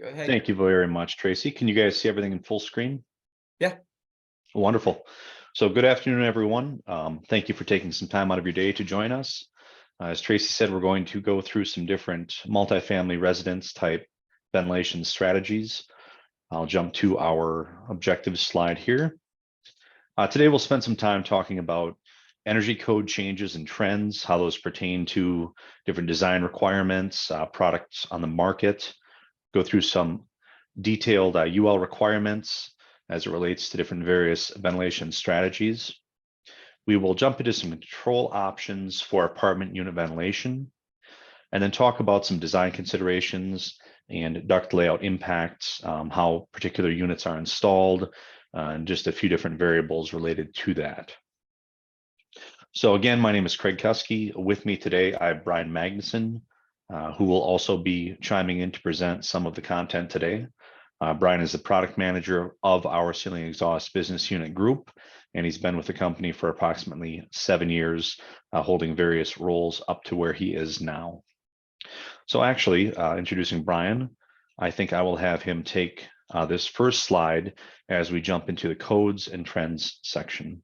Go ahead. Thank you very much, Tracy. Can you guys see everything in full screen? Yeah. Wonderful. So good afternoon, everyone. Thank you for taking some time out of your day to join us. As Tracy said, we're going to go through some different multifamily residence type ventilation strategies. I'll jump to our objectives slide here. Today, we'll spend some time talking about energy code changes and trends, how those pertain to different design requirements, products on the market, go through some detailed UL requirements as it relates to different various ventilation strategies. We will jump into some control options for apartment unit ventilation, and then talk about some design considerations and duct layout impacts, how particular units are installed, and just a few different variables related to that. So again, my name is Craig Kuski. With me today, I have Brian Magnuson, who will also be chiming in to present some of the content today. Brian is the product manager of our ceiling exhaust business unit group, and he's been with the company for approximately 7 years, holding various roles up to where he is now. So actually, introducing Brian, I think I will have him take this first slide as we jump into the codes and trends section.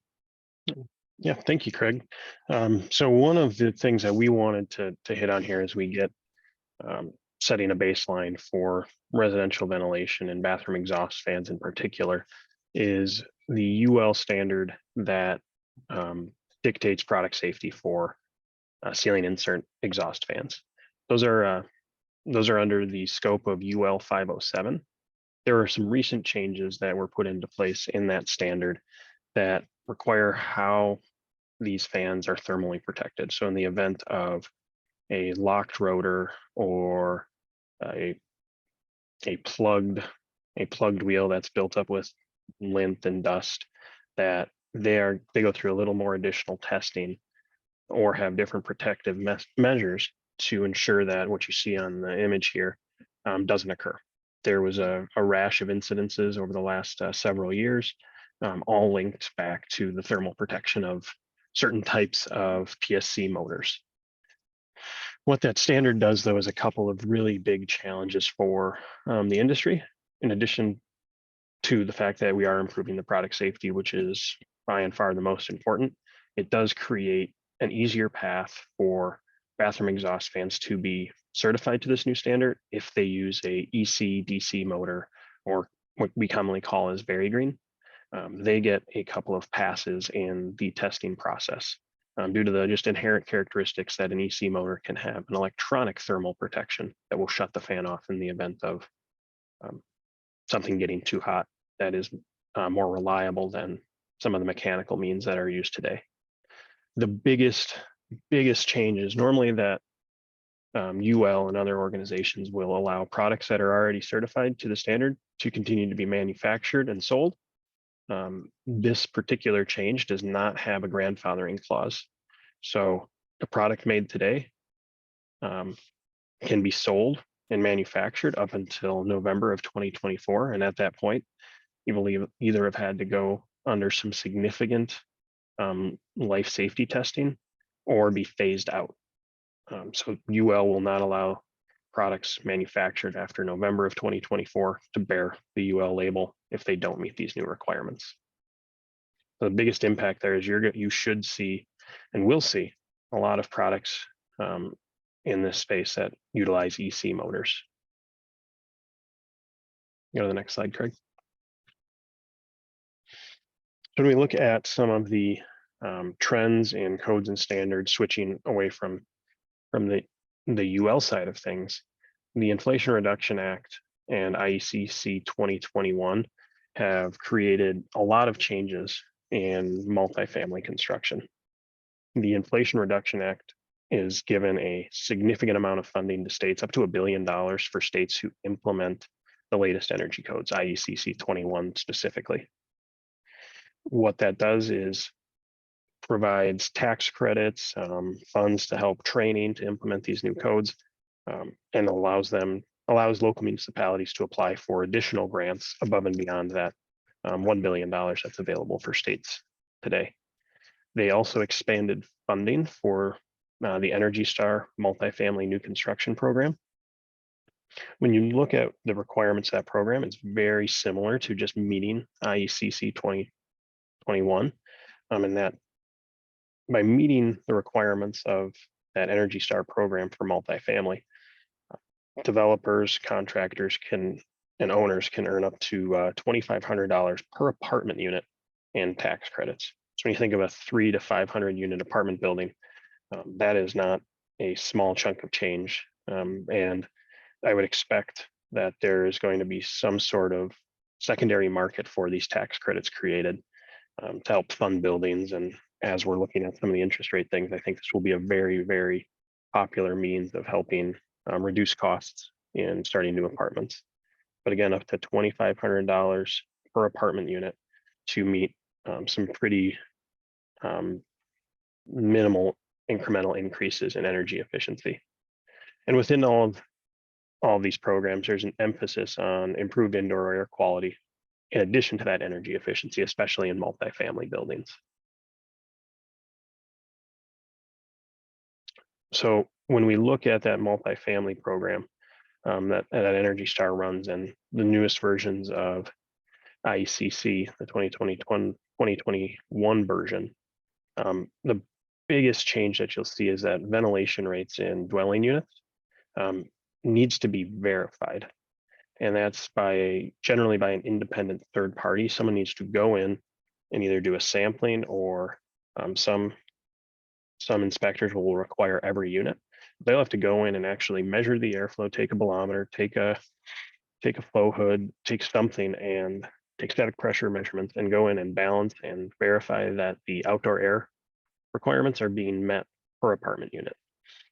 Yeah, thank you, Craig. So one of the things that we wanted to hit on here as we get setting a baseline for residential ventilation and bathroom exhaust fans in particular is the UL standard that dictates product safety for ceiling insert exhaust fans. Those are under the scope of UL 507. There are some recent changes that were put into place in that standard that require how these fans are thermally protected. So in the event of a locked rotor or a plugged wheel that's built up with lint and dust, that they go through a little more additional testing or have different protective measures to ensure that what you see on the image here doesn't occur. There was a rash of incidences over the last several years, all linked back to the thermal protection of certain types of PSC motors. What that standard does, though, is a couple of really big challenges for the industry, in addition to the fact that we are improving the product safety, which is by and far the most important. It does create an easier path for bathroom exhaust fans to be certified to this new standard if they use a EC DC motor, or what we commonly call as very green. They get a couple of passes in the testing process due to the just inherent characteristics that an EC motor can have, an electronic thermal protection that will shut the fan off in the event of something getting too hot, that is more reliable than some of the mechanical means that are used today. The biggest change is normally that UL and other organizations will allow products that are already certified to the standard to continue to be manufactured and sold. This particular change does not have a grandfathering clause. So a product made today can be sold and manufactured up until November of 2024. And at that point, you will either have had to go under some significant life safety testing or be phased out. So UL will not allow products manufactured after November of 2024 to bear the UL label if they don't meet these new requirements. The biggest impact there is you should see and will see a lot of products in this space that utilize EC motors. Go to the next slide, Craig. When we look at some of the trends in codes and standards, switching away from the UL side of things, the Inflation Reduction Act and IECC 2021 have created a lot of changes in multifamily construction. The Inflation Reduction Act is given a significant amount of funding to states, up to $1 billion for states who implement the latest energy codes, IECC 21 specifically. What that does is provides tax credits, funds to help training to implement these new codes, and allows local municipalities to apply for additional grants above and beyond that $1 billion that's available for states today. They also expanded funding for the Energy Star multifamily new construction program. When you look at the requirements of that program, it's very similar to just meeting IECC 2021. And that by meeting the requirements of that Energy Star program for multifamily, developers, contractors and owners can earn up to $2,500 per apartment unit in tax credits. So when you think of a 300 to 500 unit apartment building, that is not a small chunk of change. And I would expect that there is going to be some sort of secondary market for these tax credits created to help fund buildings. And as we're looking at some of the interest rate things, I think this will be a very, very popular means of helping reduce costs in starting new apartments. But again, up to $2,500 per apartment unit to meet some pretty minimal incremental increases in energy efficiency. And within all of these programs, there's an emphasis on improved indoor air quality in addition to that energy efficiency, especially in multifamily buildings. So when we look at that multifamily program that Energy Star runs, and the newest versions of IECC, the 2021 version, the biggest change that you'll see is that ventilation rates in dwelling units needs to be verified. And that's generally by an independent third party. Someone needs to go in and either do a sampling, or some inspectors will require every unit. They'll have to go in and actually measure the airflow, take a barometer, take a flow hood, take something and take static pressure measurements and go in and balance and verify that the outdoor air requirements are being met per apartment unit.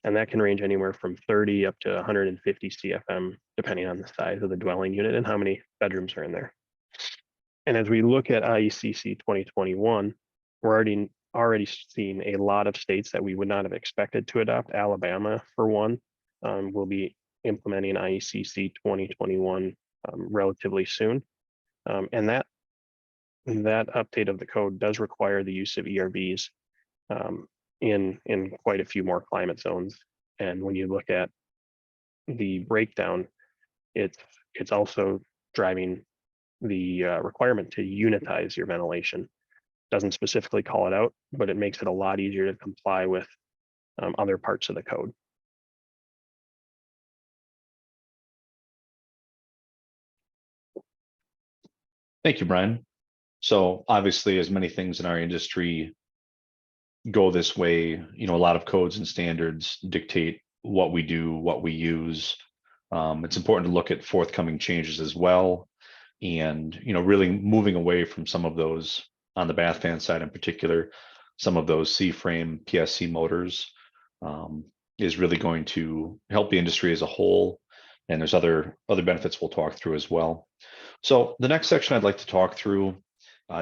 And that can range anywhere from 30 up to 150 CFM, depending on the size of the dwelling unit and how many bedrooms are in there. And as we look at IECC 2021, we're already seeing a lot of states that we would not have expected to adopt. Alabama, for one, will be implementing IECC 2021 relatively soon. And that update of the code does require the use of ERVs in quite a few more climate zones. And when you look at the breakdown, it's also driving the requirement to unitize your ventilation. Doesn't specifically call it out, but it makes it a lot easier to comply with other parts of the code. Thank you, Brian. So obviously, as many things in our industry go this way, a lot of codes and standards dictate what we do, what we use. It's important to look at forthcoming changes as well, and really moving away from some of those on the bath fan side in particular. Some of those C-frame PSC motors is really going to help the industry as a whole, and there's other benefits we'll talk through as well. So the next section I'd like to talk through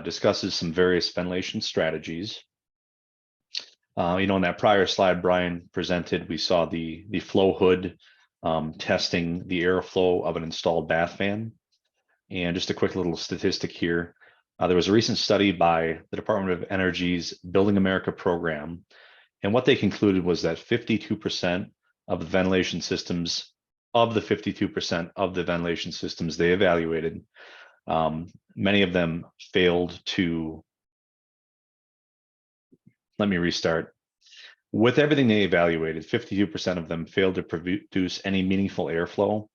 discusses some various ventilation strategies. In that prior slide Brian presented, we saw the flow hood testing the airflow of an installed bath fan. And just a quick little statistic here. There was a recent study by the Department of Energy's Building America program, and what they concluded was that 52% of the ventilation systems, they evaluated, many of them failed to, let me restart. With everything they evaluated, 52% of them failed to produce any meaningful airflow.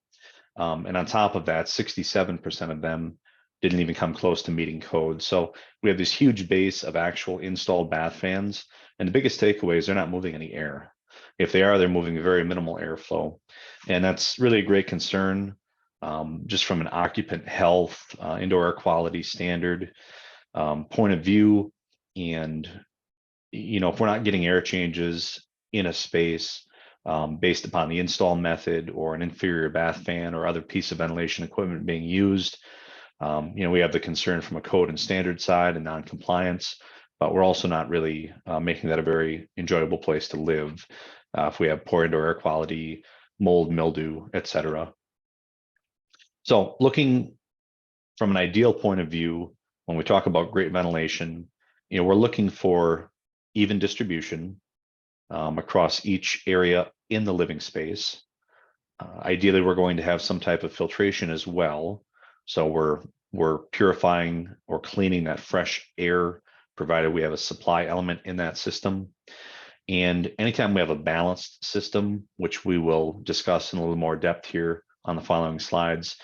And on top of that, 67% of them didn't even come close to meeting code. So we have this huge base of actual installed bath fans. And the biggest takeaway is they're not moving any air. If they are, they're moving very minimal airflow. And that's really a great concern, just from an occupant health, indoor air quality standard point of view. And, if we're not getting air changes in a space based upon the install method or an inferior bath fan or other piece of ventilation equipment being used, we have the concern from a code and standard side and non-compliance, but we're also not really making that a very enjoyable place to live if we have poor indoor air quality, mold, mildew, etc. So looking from an ideal point of view, when we talk about great ventilation, we're looking for even distribution across each area in the living space. Ideally, we're going to have some type of filtration as well. So we're purifying or cleaning that fresh air, provided we have a supply element in that system. And anytime we have a balanced system, which we will discuss in a little more depth here on the following slides,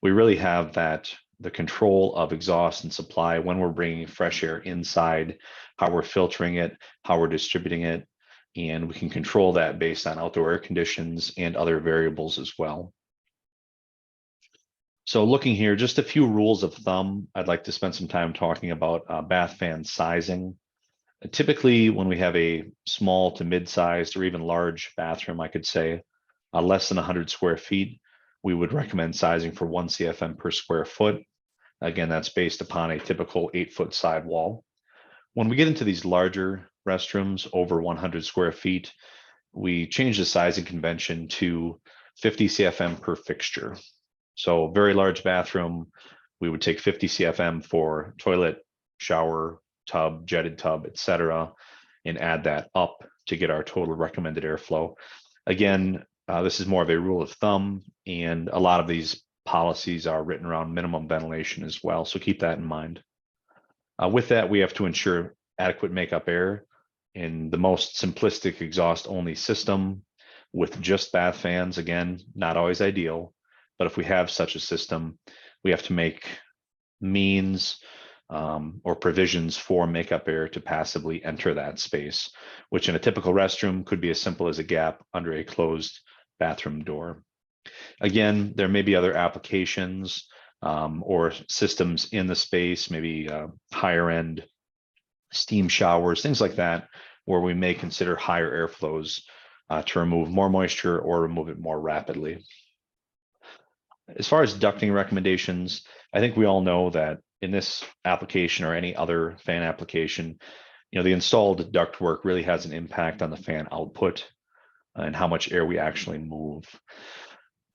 we really have the control of exhaust and supply when we're bringing fresh air inside, how we're filtering it, how we're distributing it, and we can control that based on outdoor air conditions and other variables as well. So looking here, just a few rules of thumb. I'd like to spend some time talking about bath fan sizing. Typically, when we have a small to mid-sized or even large bathroom, I could say less than 100 square feet, we would recommend sizing for 1 CFM per square foot. Again, that's based upon a typical 8-foot sidewall. When we get into these larger restrooms over 100 square feet, we change the sizing convention to 50 CFM per fixture. So very large bathroom, we would take 50 CFM for toilet, shower, tub, jetted tub, etc., and add that up to get our total recommended airflow. Again, this is more of a rule of thumb, and a lot of these policies are written around minimum ventilation as well, so keep that in mind. With that, we have to ensure adequate makeup air in the most simplistic exhaust-only system with just bath fans. Again, not always ideal, but if we have such a system, we have to make means or provisions for makeup air to passively enter that space, which in a typical restroom could be as simple as a gap under a closed bathroom door. Again, there may be other applications or systems in the space, maybe higher end steam showers, things like that, where we may consider higher airflows to remove more moisture or remove it more rapidly. As far as ducting recommendations, I think we all know that in this application or any other fan application, the installed ductwork really has an impact on the fan output and how much air we actually move.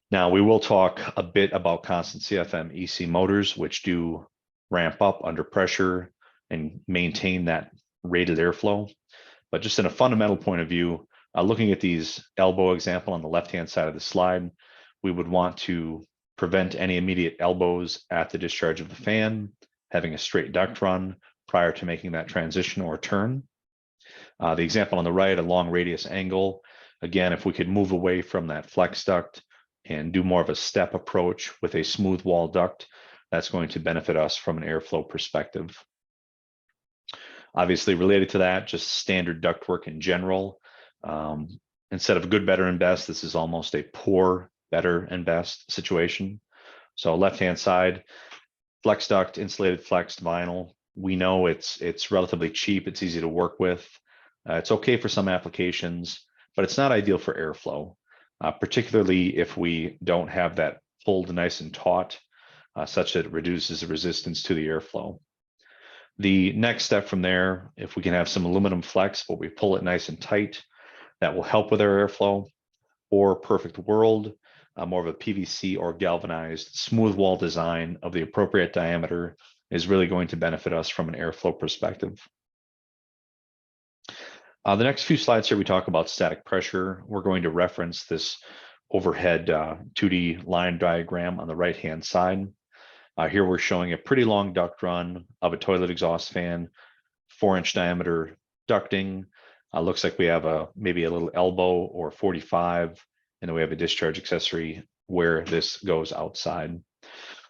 Now, we will talk a bit about constant CFM EC motors, which do ramp up under pressure and maintain that rated airflow. But just in a fundamental point of view, looking at these elbow example on the left-hand side of the slide, we would want to prevent any immediate elbows at the discharge of the fan, having a straight duct run prior to making that transition or turn. The example on the right, a long radius angle. Again, if we could move away from that flex duct and do more of a step approach with a smooth wall duct, that's going to benefit us from an airflow perspective. Obviously related to that, just standard ductwork in general. Instead of good, better, and best, this is almost a poor, better, and best situation. So left-hand side, flex duct, insulated flexed vinyl. We know it's relatively cheap. It's easy to work with. It's okay for some applications, but it's not ideal for airflow, particularly if we don't have that pulled nice and taut, such that it reduces the resistance to the airflow. The next step from there, if we can have some aluminum flex, but we pull it nice and tight, that will help with our airflow. Or perfect world, more of a PVC or galvanized smooth wall design of the appropriate diameter is really going to benefit us from an airflow perspective. The next few slides here, we talk about static pressure. We're going to reference this overhead 2D line diagram on the right-hand side. Here we're showing a pretty long duct run of a toilet exhaust fan, 4-inch diameter ducting. Looks like we have maybe a little elbow or 45, and then we have a discharge accessory where this goes outside.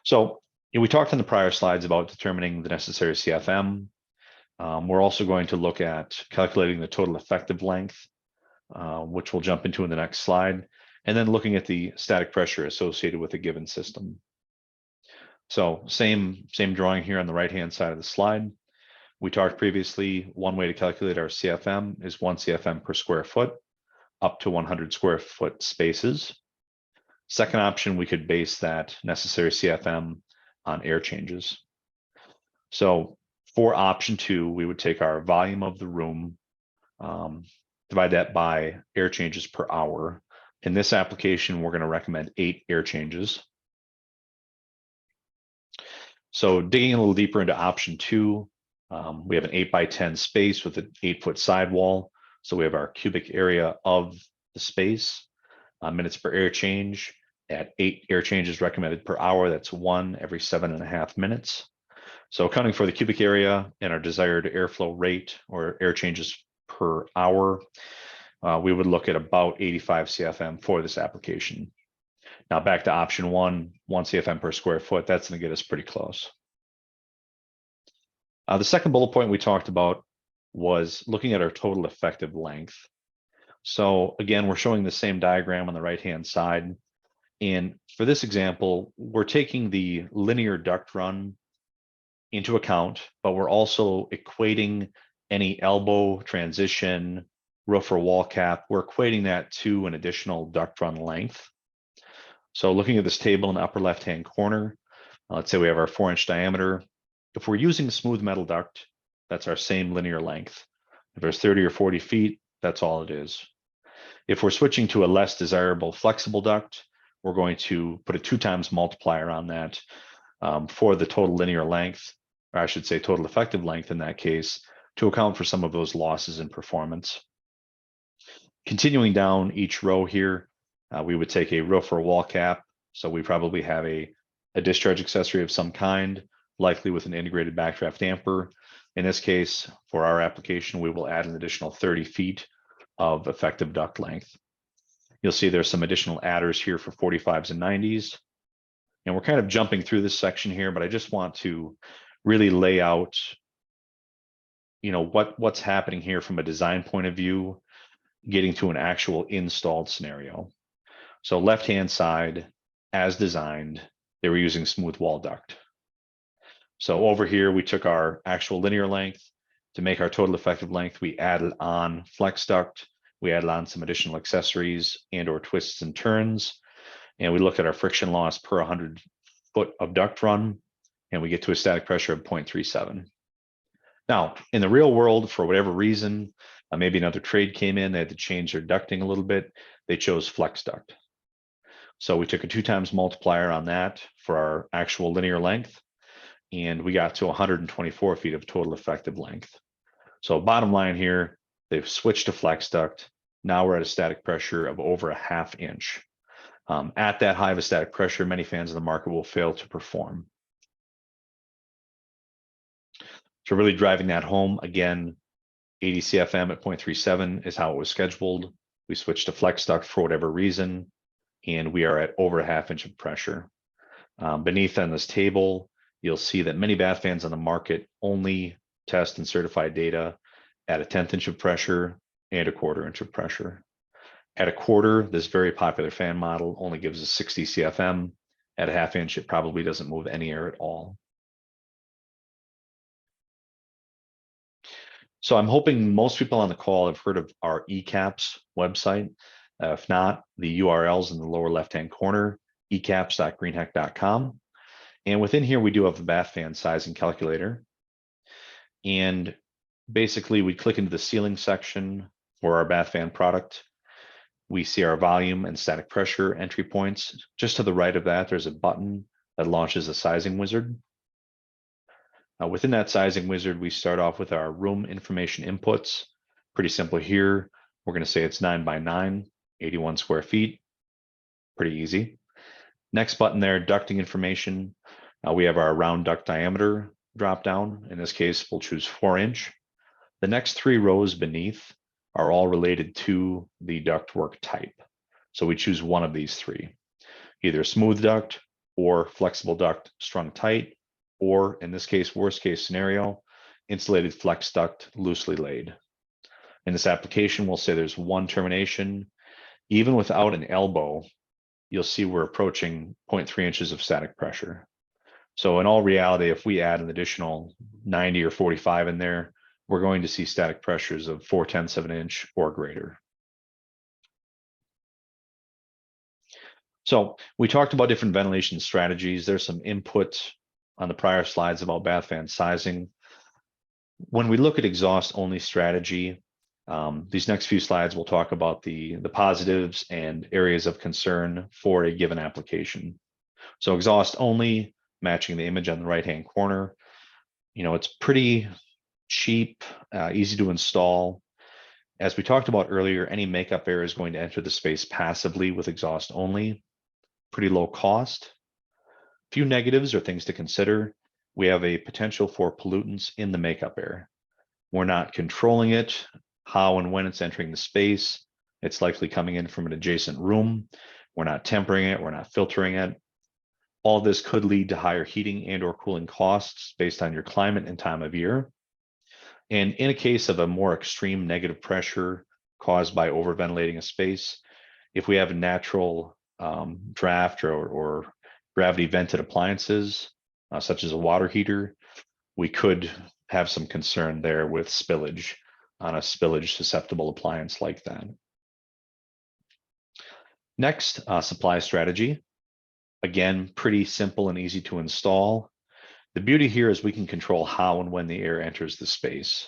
So we talked in the prior slides about determining the necessary CFM. We're also going to look at calculating the total effective length, which we'll jump into in the next slide, and then looking at the static pressure associated with a given system. So same drawing here on the right-hand side of the slide. We talked previously, one way to calculate our CFM is 1 CFM per square foot, up to 100 square foot spaces. Second option, we could base that necessary CFM on air changes. So for option 2, we would take our volume of the room, divide that by air changes per hour. In this application, we're going to recommend 8 air changes. So digging a little deeper into option 2, we have an 8x10 space with an 8-foot sidewall. So we have our cubic area of the space. minutes per air change at 8 air changes recommended per hour. That's 1 every 7.5 minutes. So accounting for the cubic area and our desired airflow rate or air changes per hour, we would look at about 85 CFM for this application. Now back to option 1 CFM per square foot, that's going to get us pretty close. The second bullet point we talked about was looking at our total effective length. So again, we're showing the same diagram on the right-hand side. And for this example, we're taking the linear duct run into account, but we're also equating any elbow, transition, roof or wall cap. We're equating that to an additional duct run length. So looking at this table in the upper left-hand corner, let's say we have our 4-inch diameter. If we're using smooth metal duct, that's our same linear length. If there's 30 or 40 feet, that's all it is. If we're switching to a less desirable flexible duct, we're going to put a 2 times multiplier on that for the total linear length, or I should say total effective length in that case, to account for some of those losses in performance. Continuing down each row here, we would take a roof or wall cap. So we probably have a discharge accessory of some kind, likely with an integrated backdraft damper. In this case, for our application, we will add an additional 30 feet of effective duct length. You'll see there's some additional adders here for 45s and 90s. And we're kind of jumping through this section here, but I just want to really lay out, what's happening here from a design point of view, getting to an actual installed scenario. So left-hand side, as designed, they were using smooth wall duct. So over here, we took our actual linear length. To make our total effective length, we added on flex duct. We added on some additional accessories and or twists and turns. And we looked at our friction loss per 100 foot of duct run, and we get to a static pressure of 0.37. Now, in the real world, for whatever reason, maybe another trade came in, they had to change their ducting a little bit. They chose flex duct. So we took a 2 times multiplier on that for our actual linear length, and we got to 124 feet of total effective length. So bottom line here, they've switched to flex duct. Now we're at a static pressure of over 1/2 inch. At that high of a static pressure, many fans in the market will fail to perform. So really driving that home, again, 80 CFM at 0.37 is how it was scheduled. We switched to flex duct for whatever reason, and we are at over 1/2 inch of pressure. Beneath on this table, you'll see that many bath fans on the market only test and certify data at a 1/10 inch of pressure and a 1/4 inch of pressure. At a 1/4, this very popular fan model only gives us 60 CFM. At a 1/2 inch, it probably doesn't move any air at all. So I'm hoping most people on the call have heard of our ECAPS website. If not, the URL's in the lower left-hand corner, ecaps.greenheck.com. And within here, we do have a bath fan sizing calculator. And basically, we click into the ceiling section for our bath fan product. We see our volume and static pressure entry points. Just to the right of that, there's a button that launches a sizing wizard. Within that sizing wizard, we start off with our room information inputs. Pretty simple here. We're going to say it's 9 by 9, 81 square feet. Pretty easy. Next button there, ducting information. We have our round duct diameter drop down. In this case, we'll choose 4-inch. The next 3 rows beneath are all related to the ductwork type. So we choose one of these 3, either smooth duct or flexible duct strung tight, or in this case, worst case scenario, insulated flex duct loosely laid. In this application, we'll say there's 1 termination. Even without an elbow, you'll see we're approaching 0.3 inches of static pressure. So in all reality, if we add an additional 90 or 45 in there, we're going to see static pressures of 0.4 of an inch or greater. So we talked about different ventilation strategies. There's some input on the prior slides about bath fan sizing. When we look at exhaust only strategy, these next few slides will talk about the positives and areas of concern for a given application. So exhaust only, matching the image on the right-hand corner. It's pretty cheap, easy to install. As we talked about earlier, any makeup air is going to enter the space passively with exhaust only, pretty low cost. Few negatives or things to consider. We have a potential for pollutants in the makeup air. We're not controlling it, how and when it's entering the space. It's likely coming in from an adjacent room. We're not tempering it, we're not filtering it. All this could lead to higher heating and or cooling costs based on your climate and time of year. And in a case of a more extreme negative pressure caused by overventilating a space, if we have a natural draft or gravity vented appliances, such as a water heater, we could have some concern there with spillage on a spillage susceptible appliance like that. Next, supply strategy. Again, pretty simple and easy to install. The beauty here is we can control how and when the air enters the space.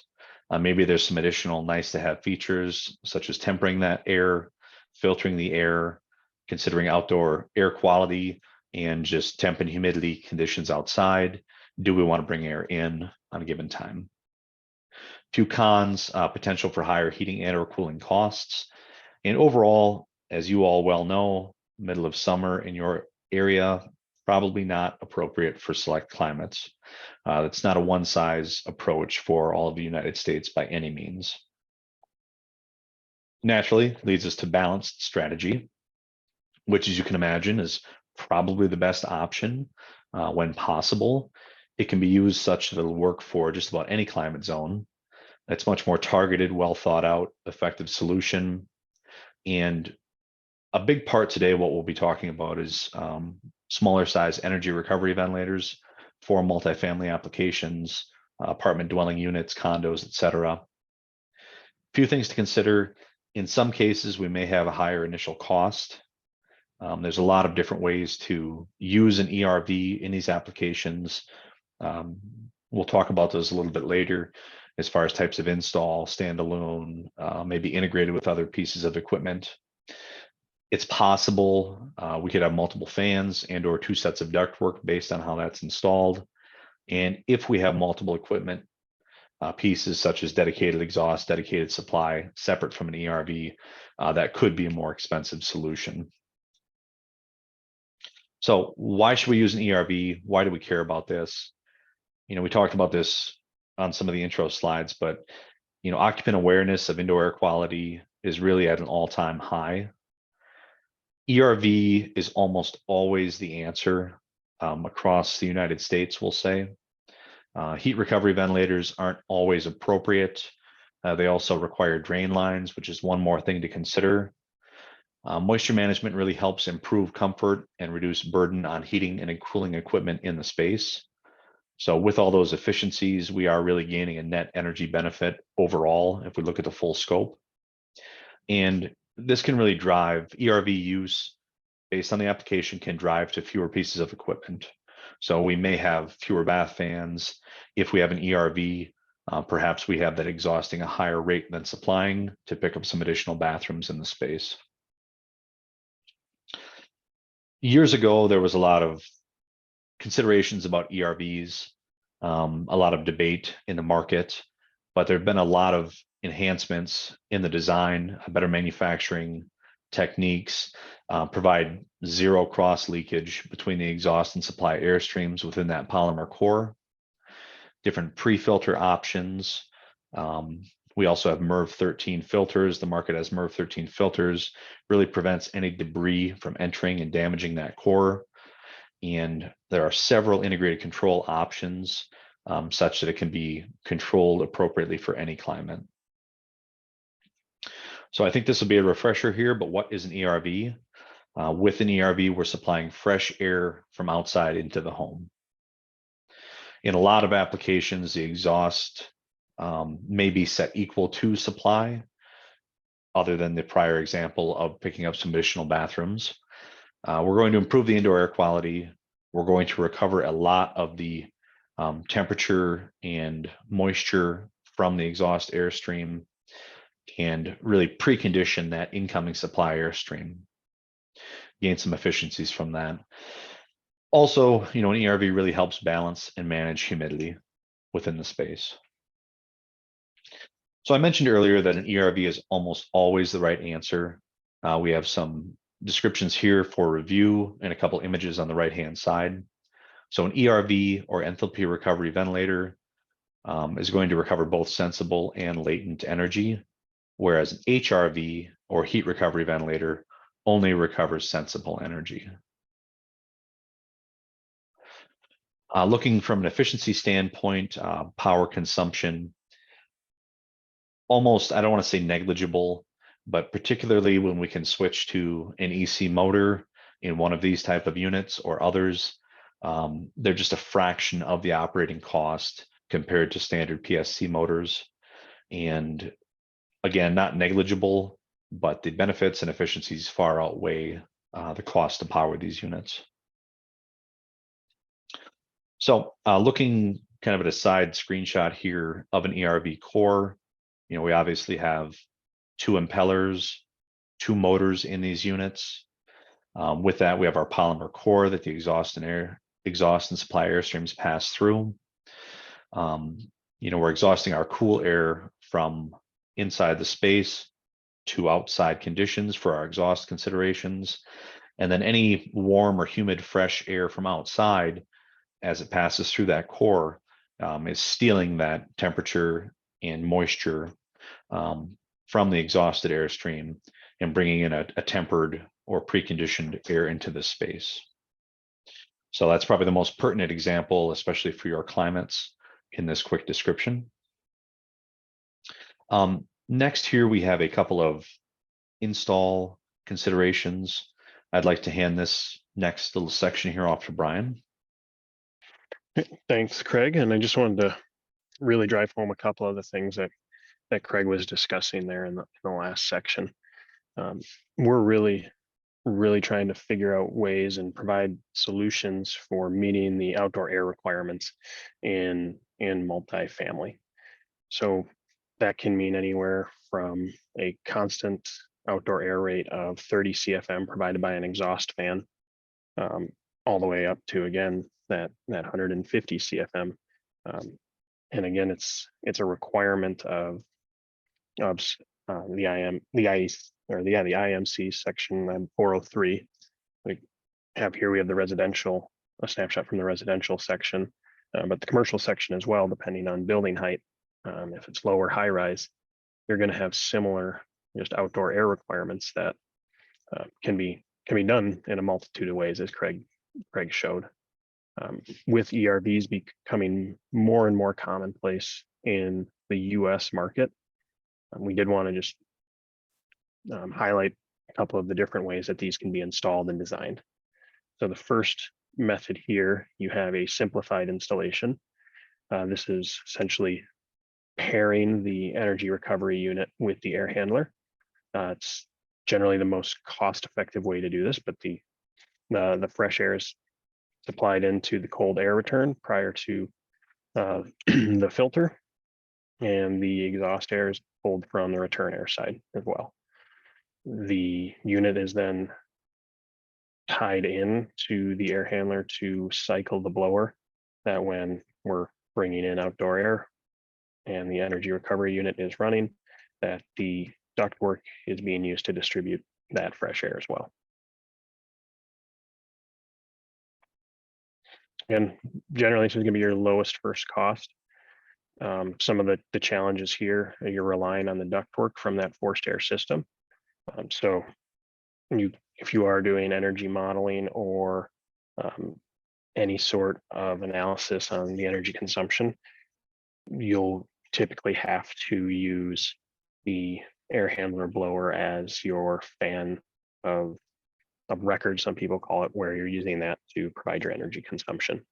Maybe there's some additional nice to have features such as tempering that air, filtering the air, considering outdoor air quality and just temp and humidity conditions outside. Do we want to bring air in on a given time? Few cons, potential for higher heating and or cooling costs. And overall, as you all well know, middle of summer in your area, probably not appropriate for select climates. It's not a one size approach for all of the United States by any means. Naturally leads us to balanced strategy, which as you can imagine is probably the best option when possible. It can be used such that it'll work for just about any climate zone. It's much more targeted, well thought out, effective solution. And a big part today, what we'll be talking about is smaller size energy recovery ventilators for multifamily applications, apartment dwelling units, condos, etc. Few things to consider. In some cases, we may have a higher initial cost. There's a lot of different ways to use an ERV in these applications. We'll talk about those a little bit later as far as types of install, standalone, maybe integrated with other pieces of equipment. It's possible we could have multiple fans and or two sets of ductwork based on how that's installed. And if we have multiple equipment pieces such as dedicated exhaust, dedicated supply, separate from an ERV, that could be a more expensive solution. So why should we use an ERV? Why do we care about this? You know, we talked about this on some of the intro slides, but you know, occupant awareness of indoor air quality is really at an all-time high. ERV is almost always the answer across the United States, we'll say. Heat recovery ventilators aren't always appropriate. They also require drain lines, which is one more thing to consider. Moisture management really helps improve comfort and reduce burden on heating and cooling equipment in the space. So with all those efficiencies, we are really gaining a net energy benefit overall if we look at the full scope. And this can really drive ERV use based on the application can drive to fewer pieces of equipment. So we may have fewer bath fans. If we have an ERV, perhaps we have that exhausting a higher rate than supplying to pick up some additional bathrooms in the space. Years ago, there was a lot of considerations about ERVs, a lot of debate in the market, but there have been a lot of enhancements in the design, better manufacturing techniques, provide zero cross leakage between the exhaust and supply air streams within that polymer core, different pre-filter options. We also have MERV 13 filters. The market has MERV 13 filters, really prevents any debris from entering and damaging that core. And there are several integrated control options such that it can be controlled appropriately for any climate. So I think this will be a refresher here, but what is an ERV? With an ERV, we're supplying fresh air from outside into the home. In a lot of applications, the exhaust may be set equal to supply, other than the prior example of picking up some additional bathrooms. We're going to improve the indoor air quality. We're going to recover a lot of the temperature and moisture from the exhaust airstream and really precondition that incoming supply airstream. Gain some efficiencies from that. Also, you know, an ERV really helps balance and manage humidity within the space. So I mentioned earlier that an ERV is almost always the right answer. We have some descriptions here for review and a couple images on the right-hand side. So an ERV or enthalpy recovery ventilator is going to recover both sensible and latent energy, whereas an HRV or heat recovery ventilator only recovers sensible energy. Looking from an efficiency standpoint, power consumption, almost, I don't want to say negligible, but particularly when we can switch to an EC motor in one of these type of units or others, they're just a fraction of the operating cost compared to standard PSC motors. And again, not negligible, but the benefits and efficiencies far outweigh the cost to power these units. So looking kind of at a side screenshot here of an ERV core, we obviously have 2 impellers, 2 motors in these units. With that, we have our polymer core that the exhaust and supply air streams pass through. We're exhausting our cool air from inside the space to outside conditions for our exhaust considerations. And then any warm or humid fresh air from outside as it passes through that core is stealing that temperature and moisture from the exhausted airstream and bringing in a tempered or preconditioned air into the space. So that's probably the most pertinent example, especially for your climates, in this quick description. Next here, we have a couple of install considerations. I'd like to hand this next little section here off to Brian. Thanks, Craig. And I just wanted to really drive home a couple of the things that Craig was discussing there in the last section. We're really trying to figure out ways and provide solutions for meeting the outdoor air requirements in multifamily. So that can mean anywhere from a constant outdoor air rate of 30 CFM provided by an exhaust fan, all the way up to, again, that 150 CFM. And again, it's a requirement of the IMC section 403. We have the residential, a snapshot from the residential section, but the commercial section as well, depending on building height. If it's low or high rise, you're going to have similar just outdoor air requirements that can be done in a multitude of ways, as Craig showed. With ERVs becoming more and more commonplace in the US market, we did want to just highlight a couple of the different ways that these can be installed and designed. So the first method here, you have a simplified installation. This is essentially pairing the energy recovery unit with the air handler. It's generally the most cost-effective way to do this, but the fresh air is supplied into the cold air return prior to the filter, and the exhaust air is pulled from the return air side as well. The unit is then tied in to the air handler to cycle the blower, that when we're bringing in outdoor air and the energy recovery unit is running, that the ductwork is being used to distribute that fresh air as well. And generally, this is going to be your lowest first cost. Some of the challenges here, you're relying on the ductwork from that forced air system. So if you are doing energy modeling or any sort of analysis on the energy consumption, you'll typically have to use the air handler blower as your fan of record, some people call it, where you're using that to provide your energy consumption.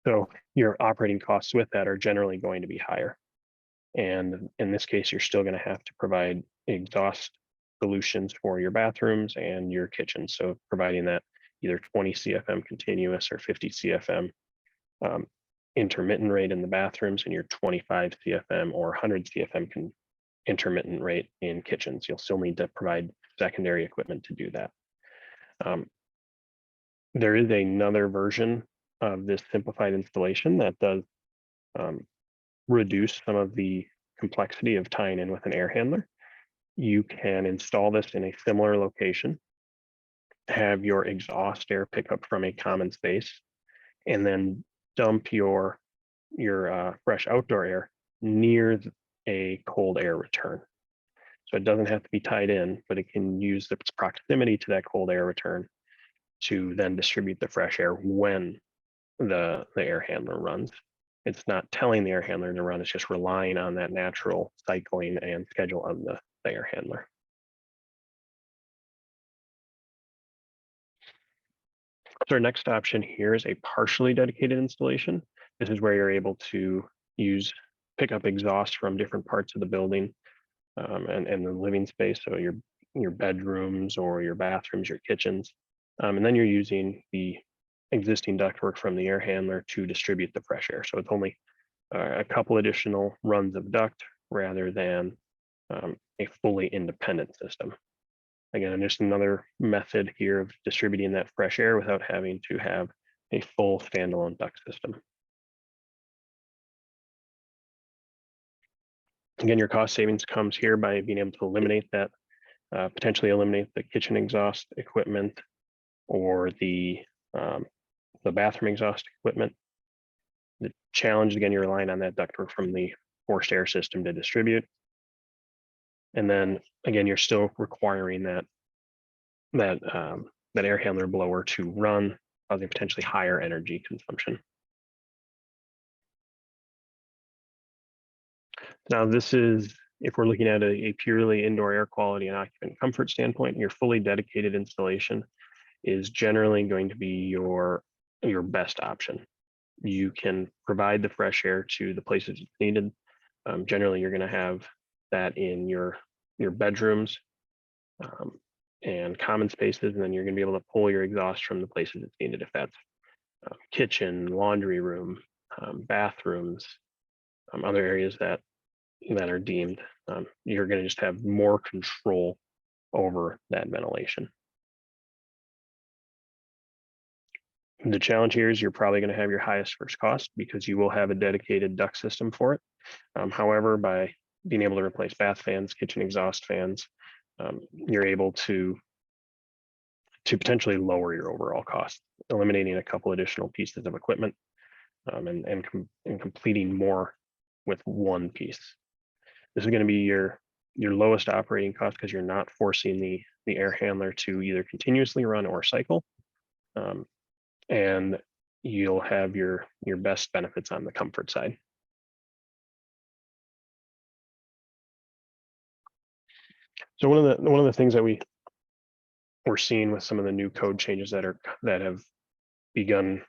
So your operating costs with that are generally going to be higher. And in this case, you're still going to have to provide exhaust solutions for your bathrooms and your kitchen. So providing that either 20 CFM continuous or 50 CFM intermittent rate in the bathrooms, and your 25 CFM or 100 CFM intermittent rate in kitchens. You'll still need to provide secondary equipment to do that. There is another version of this simplified installation that does reduce some of the complexity of tying in with an air handler, you can install this in a similar location, have your exhaust air pick up from a common space, and then dump your fresh outdoor air near a cold air return. So it doesn't have to be tied in, but it can use its proximity to that cold air return to then distribute the fresh air when the air handler runs. It's not telling the air handler to run, it's just relying on that natural cycling and schedule of the air handler. So our next option here is a partially dedicated installation. This is where you're able to pick up exhaust from different parts of the building and the living space. So your bedrooms or your bathrooms, your kitchens. And then you're using the existing ductwork from the air handler to distribute the fresh air. So it's only a couple additional runs of duct rather than a fully independent system. Again, just another method here of distributing that fresh air without having to have a full standalone duct system. Again, your cost savings comes here by being able to eliminate that, potentially eliminate the kitchen exhaust equipment or the bathroom exhaust equipment. The challenge, again, you're relying on that ductwork from the forced air system to distribute. And then again, you're still requiring that air handler blower to run, causing potentially higher energy consumption. Now, this is, if we're looking at a purely indoor air quality and occupant comfort standpoint, your fully dedicated installation is generally going to be your best option. You can provide the fresh air to the places it's needed. Generally, you're going to have that in your bedrooms and common spaces, and then you're going to be able to pull your exhaust from the places it's needed, if that's kitchen, laundry room, bathrooms, other areas that are deemed. You're going to just have more control over that ventilation. The challenge here is you're probably going to have your highest first cost because you will have a dedicated duct system for it. However, by being able to replace bath fans, kitchen exhaust fans, you're able to potentially lower your overall cost, eliminating a couple additional pieces of equipment and completing more with one piece. This is going to be your lowest operating cost because you're not forcing the air handler to either continuously run or cycle. And you'll have your best benefits on the comfort side. So one of the things that we're seeing with some of the new code changes that have begun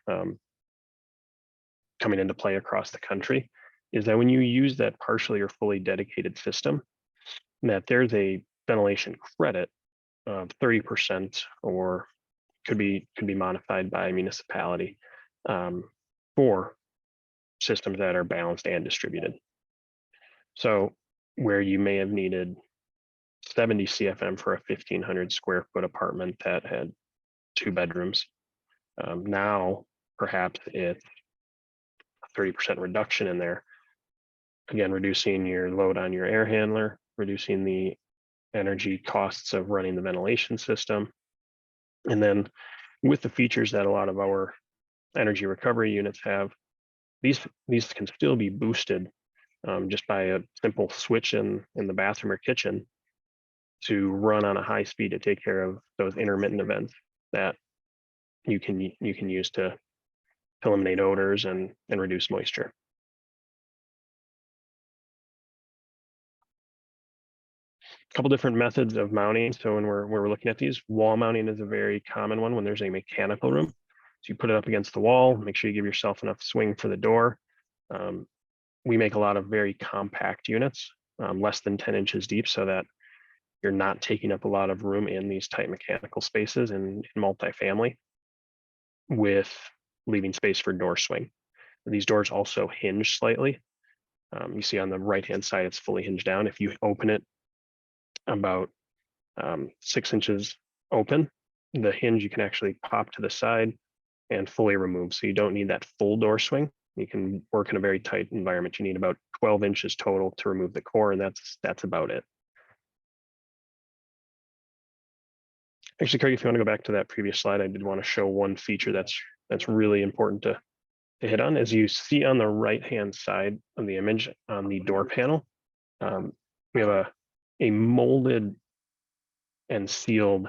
coming into play across the country is that when you use that partially or fully dedicated system, that there's a ventilation credit of 30% or could be modified by municipality for systems that are balanced and distributed. So where you may have needed 70 CFM for a 1,500 square foot apartment that had 2 bedrooms, now perhaps it's a 30% reduction in there. Again, reducing your load on your air handler, reducing the energy costs of running the ventilation system. And then with the features that a lot of our energy recovery units have, these can still be boosted just by a simple switch in the bathroom or kitchen to run on a high speed to take care of those intermittent events that you can use to eliminate odors and reduce moisture. A couple different methods of mounting. So when we're looking at these, wall mounting is a very common one when there's a mechanical room. So you put it up against the wall, make sure you give yourself enough swing for the door. We make a lot of very compact units, less than 10 inches deep, so that you're not taking up a lot of room in these tight mechanical spaces in multifamily with leaving space for door swing. These doors also hinge slightly. You see on the right-hand side, it's fully hinged down. If you open it about 6 inches open, the hinge you can actually pop to the side and fully remove. So you don't need that full door swing. You can work in a very tight environment. You need about 12 inches total to remove the core, and that's about it. Actually, Craig, if you want to go back to that previous slide, I did want to show one feature that's really important to hit on. As you see on the right-hand side of the image on the door panel, we have a molded and sealed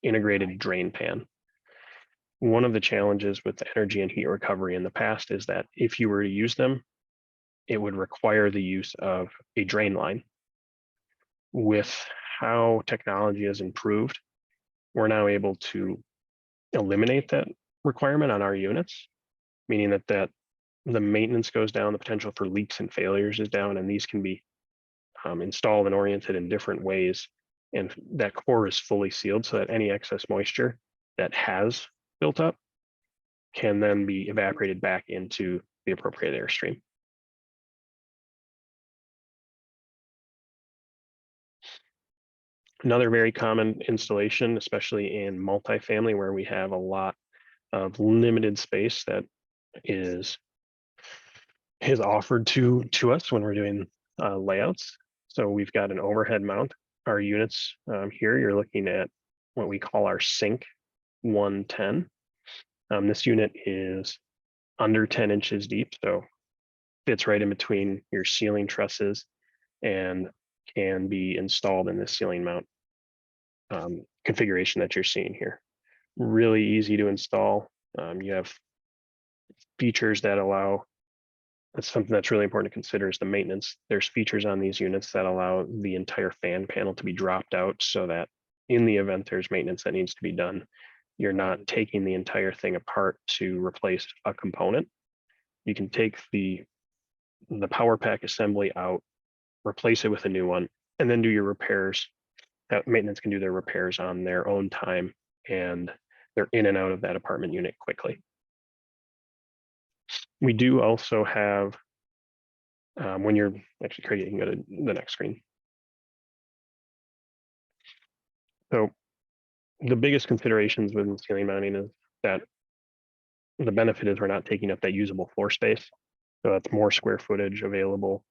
integrated drain pan. One of the challenges with energy and heat recovery in the past is that if you were to use them, it would require the use of a drain line. With how technology has improved, we're now able to eliminate that requirement on our units, meaning that the maintenance goes down, the potential for leaks and failures is down, and these can be installed and oriented in different ways. And that core is fully sealed so that any excess moisture that has built up can then be evaporated back into the appropriate airstream. Another very common installation, especially in multifamily, where we have a lot of limited space that is offered to us when we're doing layouts. So we've got an overhead mount. Our units here, you're looking at what we call our sink 110. This unit is under 10 inches deep, so fits right in between your ceiling trusses and can be installed in this ceiling mount configuration that you're seeing here. Really easy to install. You have features that allow, that's something that's really important to consider is the maintenance. There's features on these units that allow the entire fan panel to be dropped out so that in the event there's maintenance that needs to be done, you're not taking the entire thing apart to replace a component. You can take the power pack assembly out, replace it with a new one, and then do your repairs. That maintenance can do their repairs on their own time, and they're in and out of that apartment unit quickly. We do also have, when you're actually Craig, you can go to the next screen. So the biggest considerations with ceiling mounting is that the benefit is we're not taking up that usable floor space. So that's more square footage available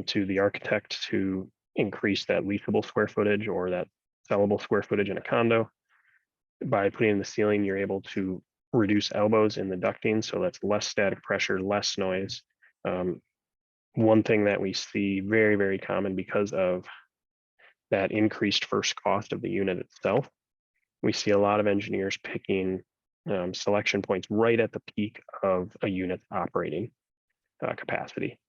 to the architect to increase that leasable square footage or that sellable square footage in a condo. By putting in the ceiling, you're able to reduce elbows in the ducting, so that's less static pressure, less noise. One thing that we see very, very common because of that increased first cost of the unit itself, we see a lot of engineers picking selection points right at the peak of a unit's operating capacity.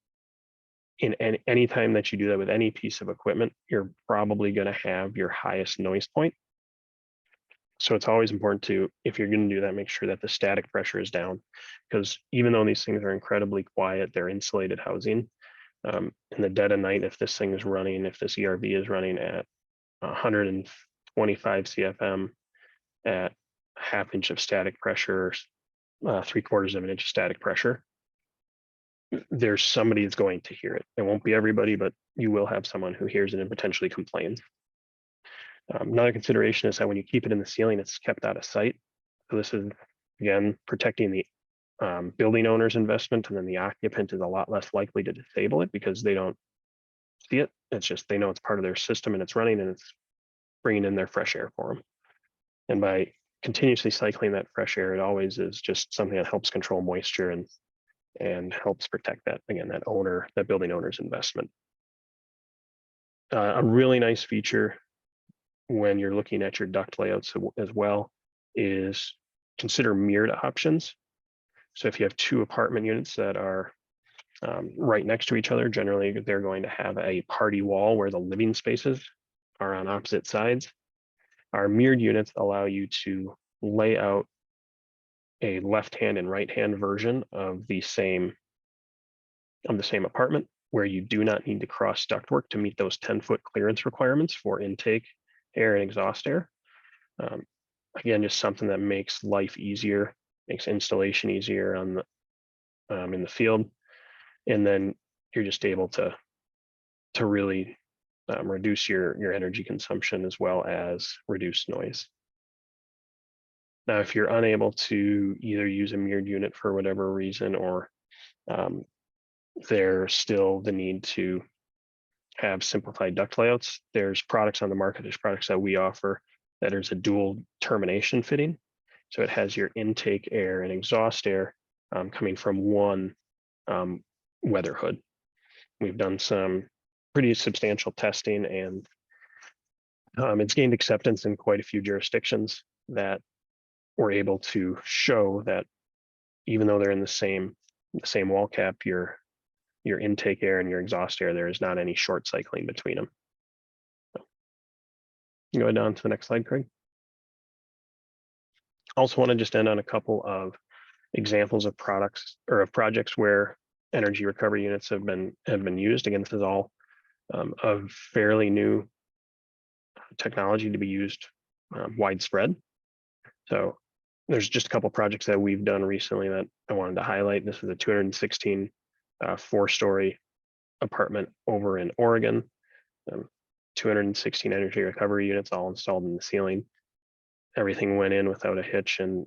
In any time that you do that with any piece of equipment, you're probably going to have your highest noise point. So it's always important to, if you're going to do that, make sure that the static pressure is down, because even though these things are incredibly quiet, they're insulated housing. In the dead of night, if this thing is running, if this ERV is running at 125 CFM at ½ inch of static pressure, 3/4 of an inch of static pressure, there's somebody that's going to hear it. It won't be everybody, but you will have someone who hears it and potentially complains. Another consideration is that when you keep it in the ceiling, it's kept out of sight. So this is, again, protecting the building owner's investment, and then the occupant is a lot less likely to disable it because they don't see it. It's just, they know it's part of their system and it's running and it's bringing in their fresh air for them. And by continuously cycling that fresh air, it always is just something that helps control moisture and helps protect that, again, that building owner's investment. A really nice feature when you're looking at your duct layouts as well is consider mirrored options. So if you have two apartment units that are right next to each other, generally they're going to have a party wall where the living spaces are on opposite sides. Our mirrored units allow you to lay out a left-hand and right-hand version of the same apartment, where you do not need to cross ductwork to meet those 10-foot clearance requirements for intake air and exhaust air. Again, just something that makes life easier, makes installation easier on the in the field, and then you're just able to really reduce your energy consumption as well as reduce noise. Now, if you're unable to either use a mirrored unit for whatever reason, or There's still the need to have simplified duct layouts. There's products on the market, there's products that we offer that is a dual termination fitting. So it has your intake air and exhaust air coming from one weather hood. We've done some pretty substantial testing, and it's gained acceptance in quite a few jurisdictions that we're able to show that even though they're in the same wall cap, your intake air and your exhaust air, there is not any short cycling between them. Go ahead on to the next slide, Craig. Also want to just end on a couple of examples of products or of projects where energy recovery units have been used. Again, this is all of fairly new technology to be used widespread. So there's just a couple projects that we've done recently that I wanted to highlight. This is a 216 4-story apartment over in Oregon. 216 energy recovery units all installed in the ceiling. Everything went in without a hitch, and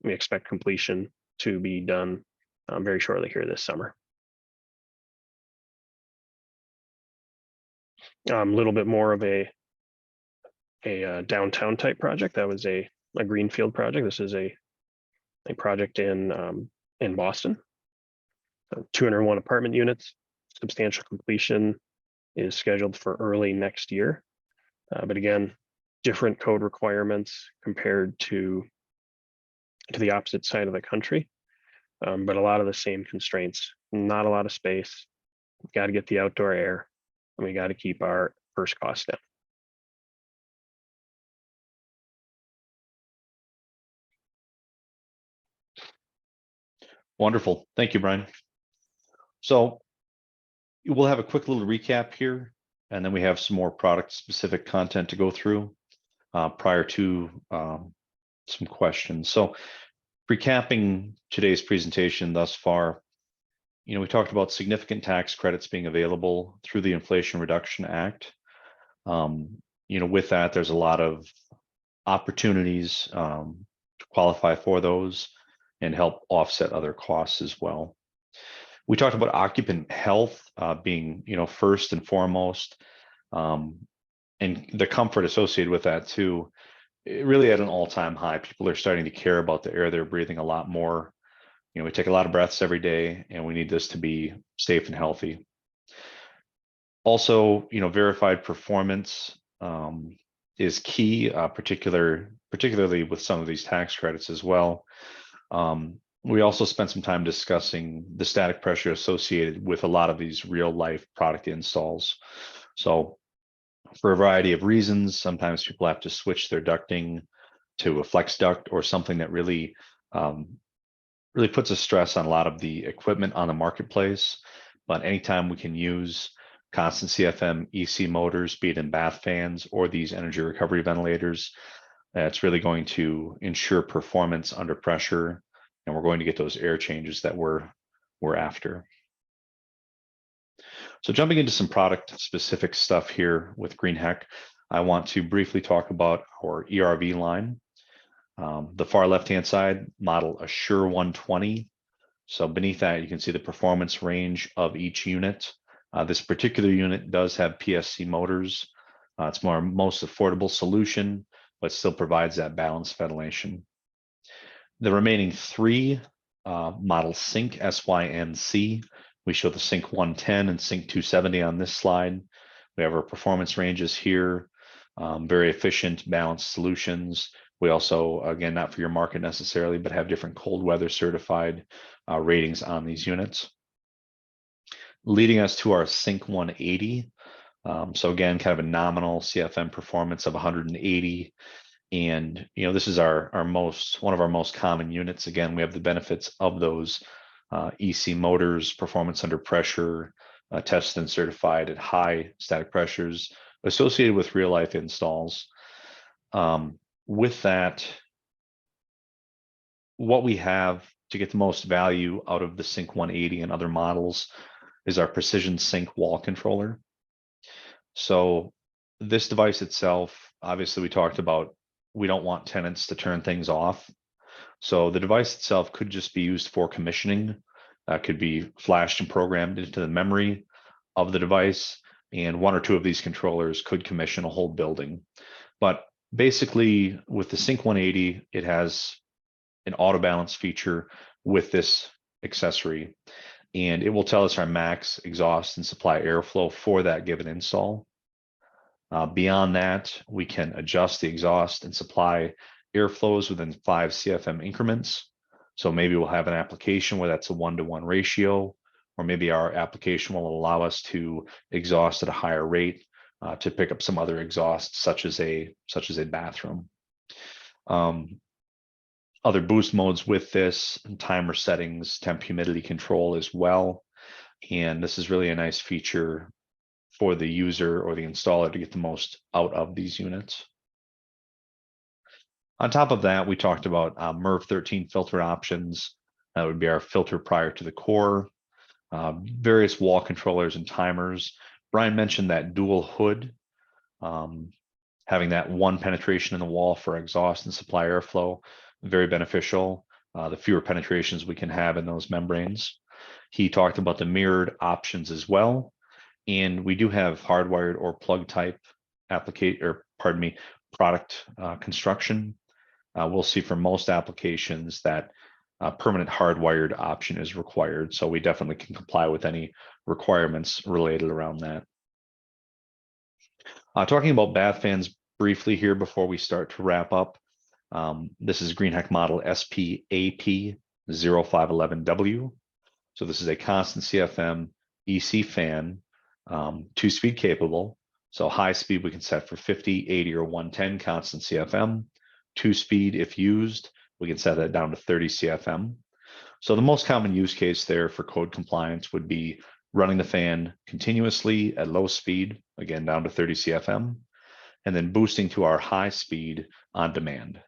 we expect completion to be done very shortly here this summer. A little bit more of a downtown type project. That was a greenfield project. This is a project in Boston. 201 apartment units. Substantial completion is scheduled for early next year. But again, different code requirements compared to the opposite side of the country. But a lot of the same constraints. Not a lot of space. We've got to get the outdoor air, and we got to keep our first cost down. Wonderful. Thank you, Brian. So we'll have a quick little recap here, and then we have some more product specific content to go through prior to some questions. So recapping today's presentation thus far, we talked about significant tax credits being available through the Inflation Reduction Act. With that, there's a lot of opportunities to qualify for those and help offset other costs as well. We talked about occupant health being, first and foremost, and the comfort associated with that too. Really at an all-time high. People are starting to care about the air they're breathing a lot more. We take a lot of breaths every day, and we need this to be safe and healthy. Also, verified performance is key, particularly with some of these tax credits as well. We also spent some time discussing the static pressure associated with a lot of these real life product installs. So for a variety of reasons, sometimes people have to switch their ducting to a flex duct or something that really puts a stress on a lot of the equipment on the marketplace. But anytime we can use constant CFM EC motors, be it in bath fans or these energy recovery ventilators, it's really going to ensure performance under pressure, and we're going to get those air changes that we're after. So jumping into some product specific stuff here with Greenheck, I want to briefly talk about our ERV line. The far left-hand side, model Assure 120. So beneath that, you can see the performance range of each unit. This particular unit does have PSC motors. It's most affordable solution, but still provides that balanced ventilation. The remaining three, model Sync SYNC, we show the Sync 110 and Sync 270 on this slide. We have our performance ranges here, very efficient, balanced solutions. We also, again, not for your market necessarily, but have different cold weather certified ratings on these units. Leading us to our Sync 180. So again, kind of a nominal CFM performance of 180. And this is one of our most common units. Again, we have the benefits of those EC motors, performance under pressure, tested and certified at high static pressures associated with real life installs. With that, what we have to get the most value out of the Sync 180 and other models is our Precision Sync wall controller. So this device itself, obviously we talked about, we don't want tenants to turn things off. So the device itself could just be used for commissioning. could be flashed and programmed into the memory of the device, and one or two of these controllers could commission a whole building. But basically, with the Sync 180, it has an auto balance feature with this accessory, and it will tell us our max exhaust and supply airflow for that given install. Beyond that, we can adjust the exhaust and supply airflows within 5 CFM increments. So maybe we'll have an application where that's a 1-to-1 ratio, or maybe our application will allow us to exhaust at a higher rate to pick up some other exhaust, such as a bathroom. Other boost modes with this, timer settings, temp humidity control as well. And this is really a nice feature for the user or the installer to get the most out of these units. On top of that, we talked about MERV 13 filter options. That would be our filter prior to the core, various wall controllers and timers. Brian mentioned that dual hood, having that one penetration in the wall for exhaust and supply airflow, very beneficial. The fewer penetrations we can have in those membranes. He talked about the mirrored options as well. And we do have hardwired or plug type product construction. We'll see for most applications that permanent hardwired option is required. So we definitely can comply with any requirements related around that. Talking about bath fans briefly here before we start to wrap up. This is Greenheck model SPAP0511W. So this is a constant CFM EC fan, 2-speed capable. So high speed we can set for 50, 80, or 110 constant CFM. 2-speed, if used, we can set that down to 30 CFM. So the most common use case there for code compliance would be running the fan continuously at low speed, again down to 30 CFM, and then boosting to our high speed on demand.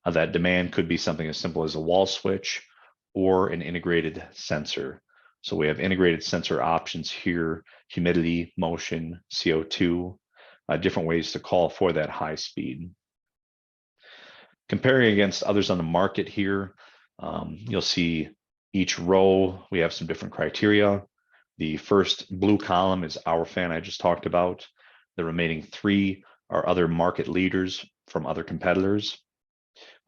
That demand could be something as simple as a wall switch or an integrated sensor. So we have integrated sensor options here: humidity, motion, CO2, different ways to call for that high speed. Comparing against others on the market here, you'll see each row, we have some different criteria. The first blue column is our fan I just talked about. The remaining 3 are other market leaders from other competitors.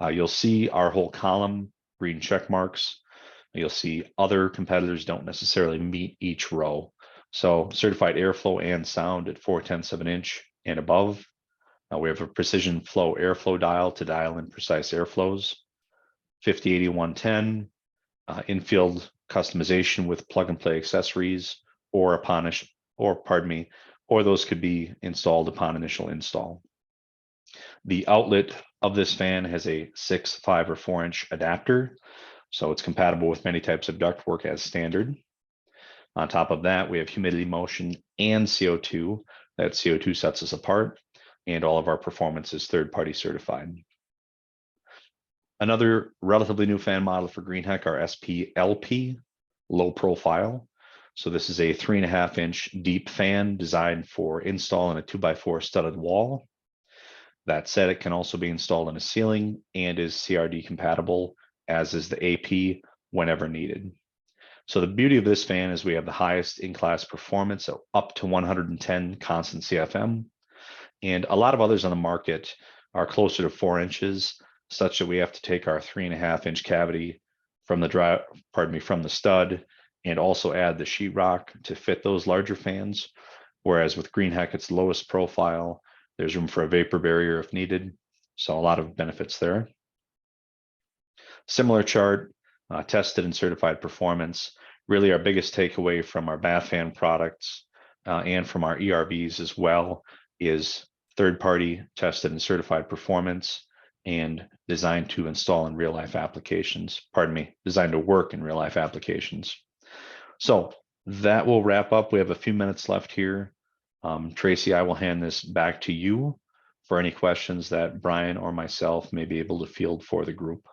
You'll see our whole column, green check marks. You'll see other competitors don't necessarily meet each row. So certified airflow and sound at 4/10 of an inch and above. We have a precision flow airflow dial to dial in precise airflows. 50, 80, 110, infield customization with plug and play accessories, or those could be installed upon initial install. The outlet of this fan has a 6, 5, or 4-inch adapter, so it's compatible with many types of ductwork as standard. On top of that, we have humidity, motion, and CO2. That CO2 sets us apart, and all of our performance is third-party certified. Another relatively new fan model for Greenheck, our SPLP, low profile. So this is a 3.5-inch deep fan designed for install in a 2x4 studded wall. That said, it can also be installed in a ceiling and is CRD compatible, as is the AP, whenever needed. So the beauty of this fan is we have the highest in-class performance, so up to 110 constant CFM. And a lot of others on the market are closer to 4 inches, such that we have to take our 3.5-inch cavity from the stud and also add the sheetrock to fit those larger fans. Whereas with Greenheck, it's lowest profile. There's room for a vapor barrier if needed. So a lot of benefits there. Similar chart, tested and certified performance. Really our biggest takeaway from our bath fan products and from our ERVs as well is third-party tested and certified performance and designed to install in real-life applications. Designed to work in real-life applications. So that will wrap up. We have a few minutes left here. Tracy, I will hand this back to you for any questions that Brian or myself may be able to field for the group.